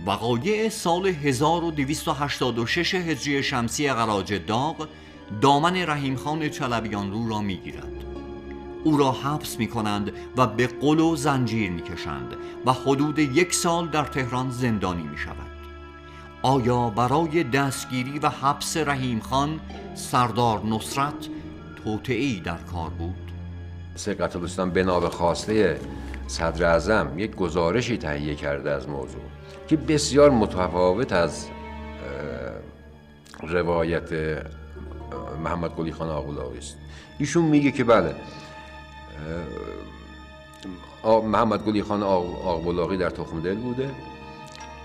وقایع سال 1286 هجری شمسی قراج داغ دامن رحیم خان چلبیانرو را می گیرد. او را حبس می کنند و به قل و زنجیر می کشند و حدود 1 سال در تهران زندانی می شود. آیا برای دستگیری و حبس رحیم خان سردار نصرت توطئه‌ای در کار بود؟ ثقت الاسلام بنا به خواسته صدر اعظم یک گزارشی تهیه کرده از موضوع که بسیار متفاوت از روایت محمد قلی خان آق‌بلاغی است. ایشون میگه که بله، محمد قلی خان آق‌بلاغی در تخمدل بوده،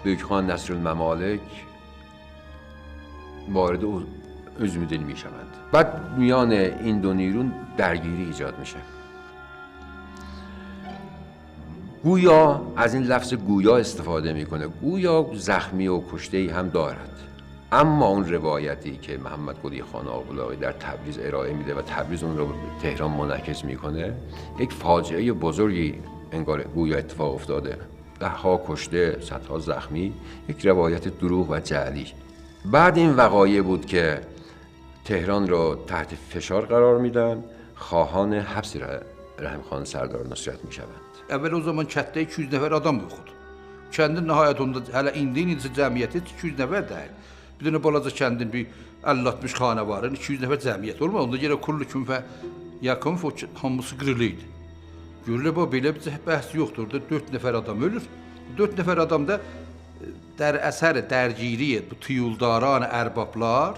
بیک خان نصرالممالک وارد عزم‌دل می شوند. بعد میان این دو نیرون درگیری ایجاد میشه. گویا از این لفظ گویا استفاده میکنه، گویا زخمی و کشته‌ای هم دارد، اما اون روایتی که محمد قلی خان آق‌بلاغی در تبریز ارائه میده و تبریز اون رو به تهران منعکس میکنه، یک فاجعه بزرگی انگار گویا اتفاق افتاده، ده‌ها کشته، صدها زخمی، یک روایت دروغ و جعلی. بعد این وقایع بود که تهران رو تحت فشار قرار میدن، خواهان حبس رحیم خان سردار نصرت میشوند. Əvvəl o zaman kətdə 200 nəfər adam yoxdur. Kəndin nəhayət onda hələ indi cəmiyyəti 200 nəfər deyil. Bir dənə balaca kəndin bir 50-60 xanə var, 200 nəfər cəmiyyət olmaz. Onda görə kullu künfə yakın hamısı qırılıydı. Görülə bu belə bir bəhs yoxdur. Orada 4 nəfər adam ölür. 4 nəfər adam da در اثر درگیری bu tüyuldaran ərbablar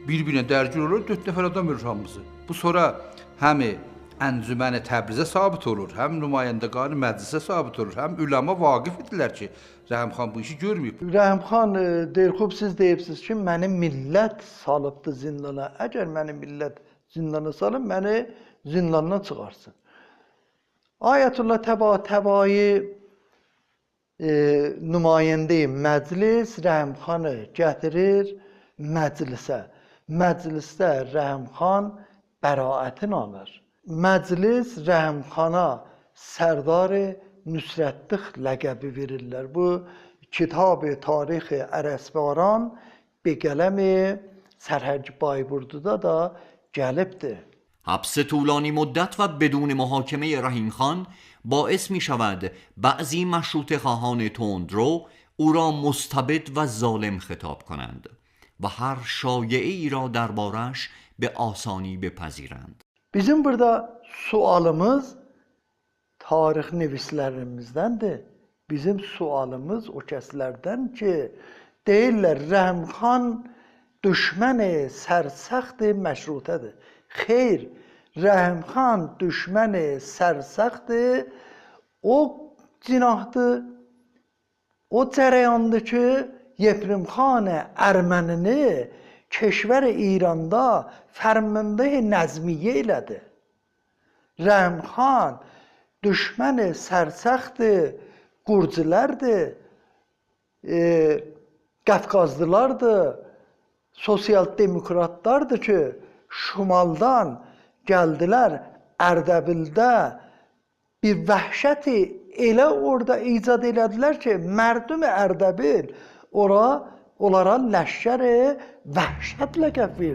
bir-birinə dərgir olur, 4 nəfər adam ölür hamısı. Bu sonra həm Əncüməni Təbrizə sabit olur, həm nümayəndəqan məclisə sabit olur, həm üləma vaqif idilər ki, Rəhim xan bu işi görməyib. Rəhim xan deyir, xub siz deyibsiz ki, məni millət salıbdı zindana. Əgər məni millət zindana salıb, məni zindandan çıxarsın. Ayətullah Təbai nümayəndə-i məclis Rəhim xanı gətirir məclisə. Məclisdə Rəhim xan bəraətini alır. Məclis Rəhim xana Sərdar-ı Nüsrətdix ləqəbi verirlər. Bu Kitab-ı Tarix-i Ərəsbaran به قلم سرهنگ بایبردودا da gəlibdir. حبس طولانی مدت و بدون محاکمه رحیم خان باعث می شود بعضی مشروطه خواهان تندرو او را مستبد و ظالم خطاب کنند و هر شایعه ای را دربارش به آسانی بپذیرند. Bizim burada sualımız tarix nevislərimizdendir. Bizim sualımız o kəslərdən ki, deyirlər Rəhim xan düşməni sərsaxtı məşrutədir. Xeyr, Rəhim xan düşməni sərsaxtı, o cinahdır, o cərəyandır ki, Yeprim xan Ərmənini keşvər İranda fərməndə nəzmiyyə elədi. Rəhim xan düşməni sərsaxtdır, Qurcilərdir, Qafqazlılardır, sosial demokratlardır ki, şimaldan gəldilər Ərdəbildə bir vəhşəti elə orada icad elədilər ki, mərdum Ərdəbil onlara ləşkər-i vəhşət ləqəb verdi.